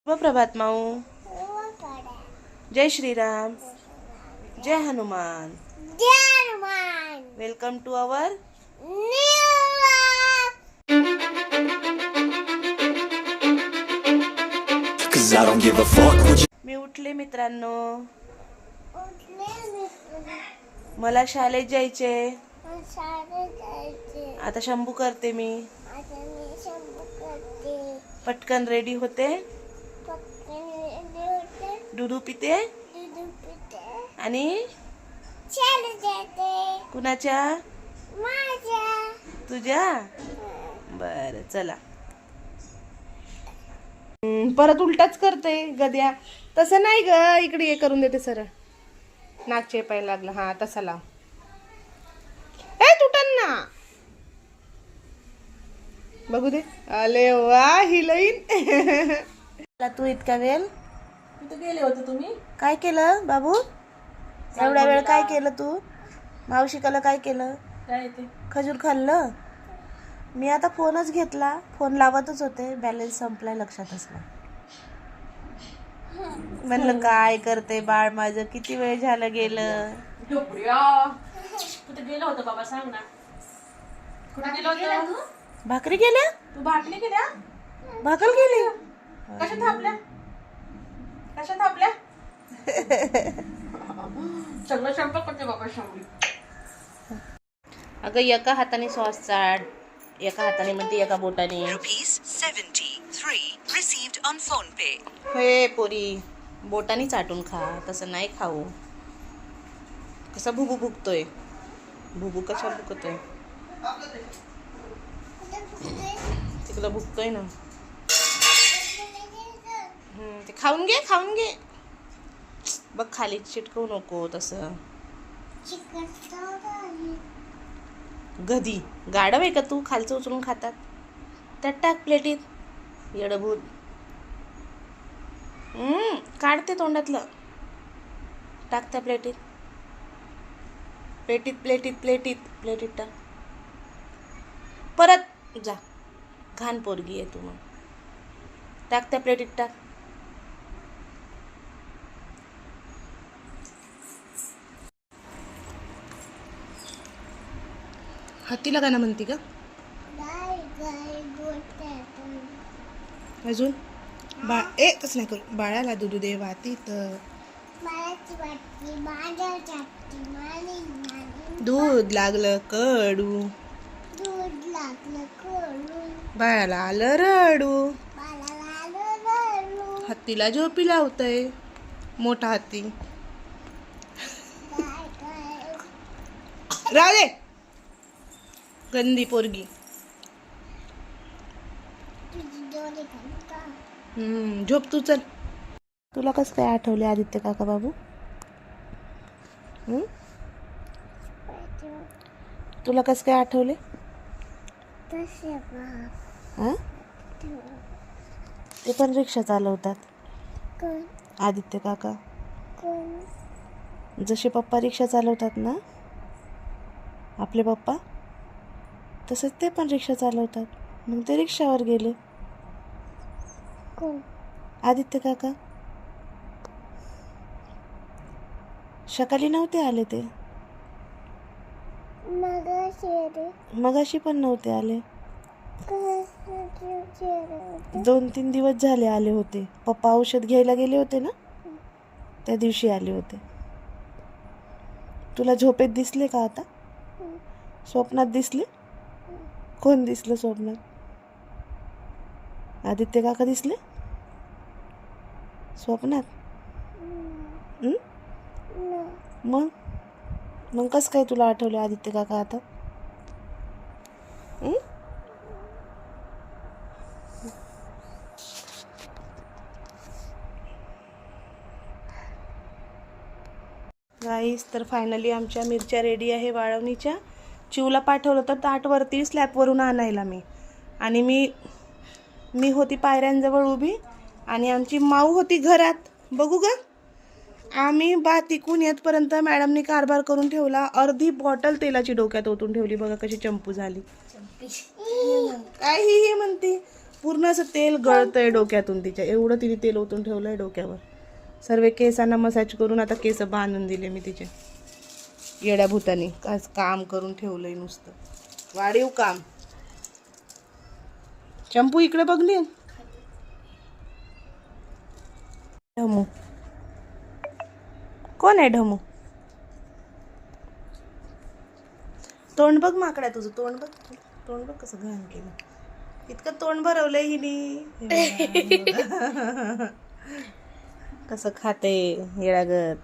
प्रभात माऊ. जय श्रीराम. जय हनुमान. वेलकम टू अवर मी उठले मित्रांनो. मला शाळेत जायचे. आता शंभू करते मी. पटकन रेडी होते. दूध पिते आणि कुणाच्या तुझ्या. बर चला. परत उलटाच करते गद्या. तसं नाही ग, इकडे हे करून देते सरळ. नाक चेपायला लागला. हा तसा लाव. ए तुटन ना. बघू दे. अले वा ही लईन. तू इतका वेळ कुठे गेले होते तुम्ही? काय केलं बाबू? एवढा वेळ काय केलं तू? मावशिकाला काय केलं? काय ते खजूर खाल्लं. मी आता फोनच घेतला. फोन लावतच होते. बॅलन्स संपलाय लक्षातच नाही. म्हणलं काय करते बाळ माझं, किती वेळ झालं गेलं. कुठे गेलं होतं बाबा, सांग ना. कुठे गेलं होतं? भाकरी केल्या? तू भाकरी केल्या? भाकल केली. कशा थापल्या? कशा थापल्या? सगळं स्वयंपाक करते बाबा शामली. अगं एका हाताने सॉस चाट, एका हाताने म्हणते एका बोटाने. ₹73 received on PhonePe. हे पोरी, बोटाने चाटून खा. तसं नाही खाऊ. कसा भुबू भुकतोय. भुबू कशा भुकतोय. तिकडं भुकतोय ना. ते खाऊन घे, खाऊन घे. बघ खाली चिटकवू नको तसं. गधी गाढव आहे का तू? खालचं उचलून खातात. त्यात टाक प्लेटीत. येडभूत. काढते तोंडातलं. टाक त्या प्लेटीत. प्लेटीत प्लेटीत प्लेटीत प्लेटीत टाक. परत जा. घाण पोरगी आहे तू. मग टाक त्या प्लेटीत टाक. हातीला गाणं म्हणती का अजून? तसं नाही करू. बाळाला दूध दे वाटीत. दूध लागलं कडू. बाळाला आलं रडू. हत्तीला झोपी लावतय मोठा हत्ती. राहू दे गंदी पोरगी. झोप तू. चल. तुला कसं काय आठवले आदित्य काका बाबू? तुला कसं काय आठवले? ते पण रिक्षा चालवतात आदित्य काका. जसे पप्पा रिक्षा चालवतात ना आपले पप्पा, तसंच ते पण रिक्षा चालवतात. मग ते रिक्षावर गेले. आदित्य काका सकाळी नव्हते आले. ते मगाशी पण नव्हते आले. 2-3 दिवस झाले आले होते. पप्पा औषध घ्यायला गेले होते ना, त्या दिवशी आले होते. तुला झोपेत दिसले का आता? स्वप्नात दिसले? कोण दिसलं स्वप्नात? आदित्य काका दिसले स्वप्नात? मग कसं काय तुला आठवले आदित्य काका आता? गाईस, तर फायनली आमच्या मिरच्या रेडी आहे वाळवणीच्या. चिवला पाठवलं तर ताटवरती स्लॅबवरून आणायला मी. आणि मी होती पायऱ्यांजवळ उभी आणि आमची माऊ होती घरात. बघू ग, आम्ही तिकून येतपर्यंत मॅडमने कारभार करून ठेवला. अर्धी बॉटल तेलाची डोक्यात ओतून ठेवली. बघा कशी चंपू झाली. काय ही म्हणते. पूर्ण असं तेल गळतंय डोक्यातून तिच्या, एवढं तिने तेल ओतून ठेवलंय डोक्यावर. सर्व केसांना मसाज करून आता केस बांधून दिले मी तिचे. येड्या भूतानी आज काम करून ठेवलंय नुसतं, वाढीव काम. चंपू इकडे बघली. ढमू कोण आहे? ढमू तोंड बघ माकडा, तुझं तोंड बघ, तोंड बघ कसं घाण केलं. इतकं तोंड भरवलंय हिने. कसं खाते येळागत.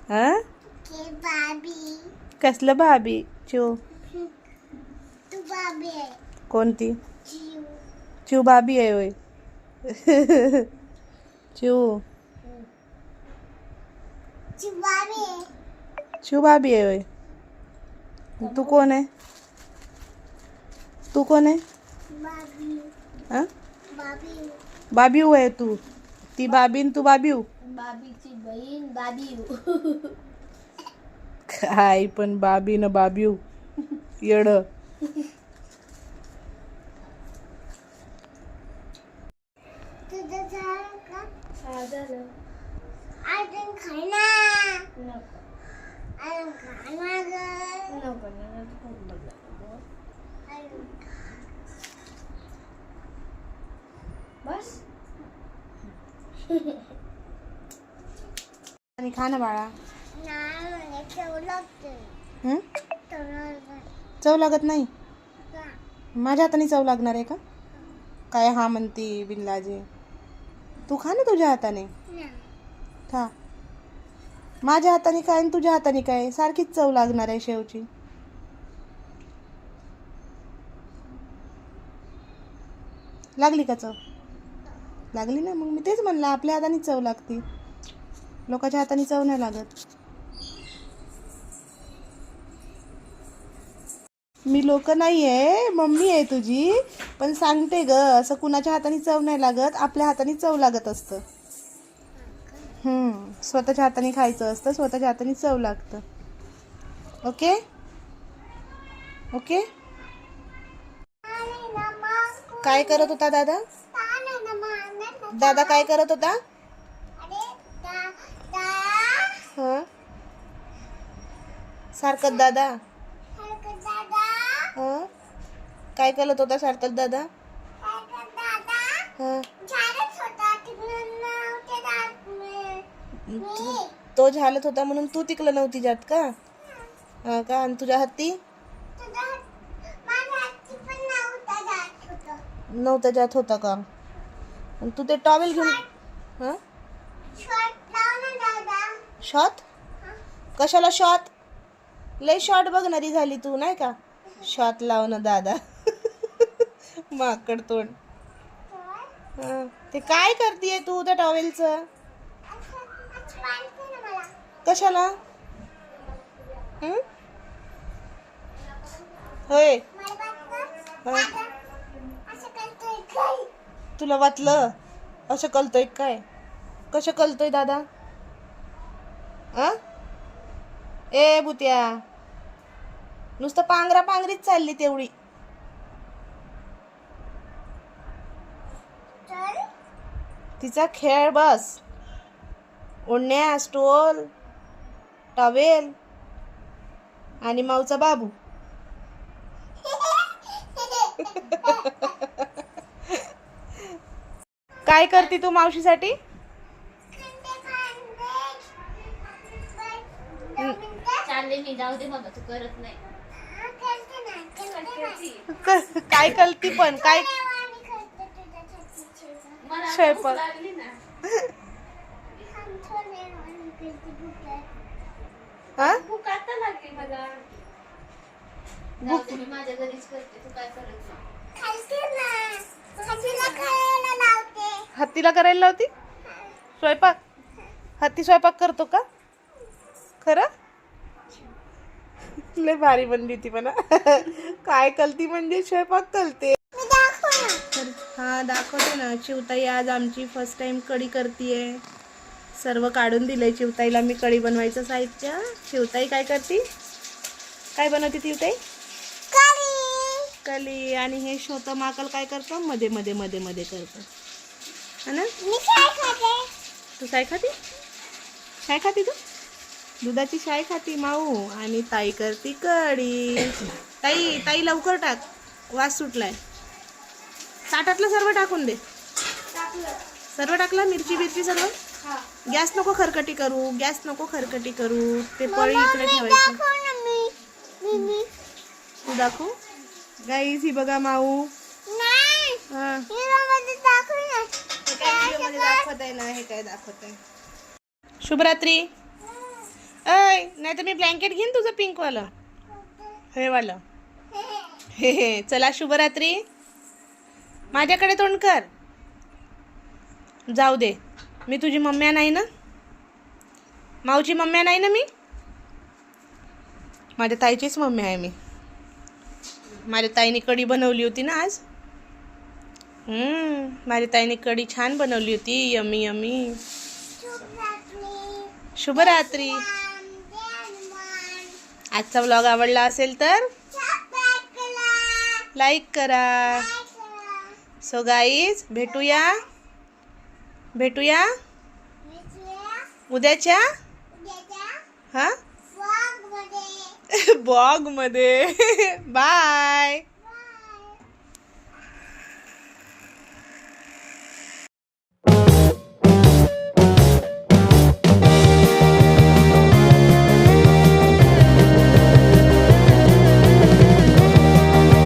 हा कसलं भाभी? चो कोणती? चिव भाभी आहे होय. चिव चिव भाभी आहे होय. तू कोण आहे? तू कोण आहे? हा बाबीऊ आहे तू. ती बाबीन तू बाबीऊ. बाबीची बहीण बाबी. काय पण बाबी न बाबीऊ येड. बस आणि खा ना बाळा. हं? चव लागत नाही. माझ्या हाताने चव लागणार आहे का? काय हा म्हणती बिनलाजे. तू खा ना तुझ्या हाताने. खा. माझ्या हाताने काय आणि तुझ्या हाताने काय सारखीच चव लागणार आहे शेवची. लागली का चव? लागली ना, मग मी तेच म्हणलं आपल्या हाताने चव लागती, लोकांच्या हाताने चव नाही लागत. मी लोक नाही आहे, मम्मी आहे तुझी, पण सांगते ग असं कुणाच्या हाताने चव नाही लागत, आपल्या हाताने चव लागत असतं. स्वतःच्या हाताने खायचं असतं, स्वतःच्या हाताने चव लागतं. Okay okay. काय करत होता दादा? दादा काय करत होता? हं? सारखं दादा. हं? काय करत होता सारखं दादा? हं? तो झालत होता म्हणून तू तिकलं नव्हती जात का? हा का? आणि तुझ्या हत्ती नव्हता जात होता का? आणि तू ते टॉवेल घेऊन हा शॉट कशाला? शॉट लय शॉट बघणारी झाली तू नाही का? शॉट लावणं दादा. माकड तोंड. ते काय करतीये तू त्या टॉवेलचं? कशाला? होय. तुला वाटलं असं कळतोय काय? कसं कळतोय दादा? ए बुत्या, नुसतं पांगरा पांगरीच चालली तेवढी. तिचा खेळ बस. ओढण्या, स्टोल, टॉवेल आणि माऊचा बाबू. काय करते तू मावशीसाठी? चालले मी, जाऊ दे बाबा, तू करत नाही. काय करती पण काय? मला स्वयंपाक. भूक लागली ना. हा? भूक आता लागली मला. जाऊ दे, मी माझ्या घरीच करते, तू काय करत नाही. हत्तीला करायला लावती स्वयंपाक? हत्ती स्वयंपाक करतो का खरं? लय भारी बनली ती पण. काय कलती म्हणजे स्वयंपाक कलते. हा दाखवते ना. चिवताई आज आमची फर्स्ट टाइम कढी करतीये. सर्व काढून दिलंय चिवताईला मी कढी बनवायचं साहित्य. चिवताई काय करती? काय बनवते चिवताई? माकली. आणि हे छोटं माकल काय करतं, मध्ये मध्ये मध्ये मध्ये करतं, है ना. तू साय खाती, काय खाती तू, दुधाची शाय खाती माऊ. आणि ताई करती कढी. ताई ताई लवकर टाक, वास सुटलाय. ताटातलं सर्व टाकून दे. सर्व टाकलं, मिरची बिरची सर्व. गॅस नको खरकटी करू, गॅस नको खरकटी करू. ते पळी इकडे ठेवायची. तू दाखव गाईस. ही बघा माऊ. हा, हे काय व्हिडिओमध्ये दाखवत आहे ना, हे काय दाखवत आहे. शुभरात्री. ऐ, नाही तर मी ब्लँकेट घेईन तुझं पिंकवालं, हे वालं. हे हे, चला शुभरात्री. माझ्याकडे तोंड कर. जाऊ दे, मी तुझी मम्म्या नाही ना, माऊची मम्म्या नाही ना मी, माझ्या ताईचीच मम्मी आहे मी. माझ्या ताईने कढी बनवली होती ना आज. माझ्या ताईने कढी छान बनवली होती, यमी यमी. शुभरात्री. आजचा व्लॉग आवडला असेल तर लाईक करा. सो गाईज, भेटूया उद्याच्या हा ब्लॉग मध्ये. बाय.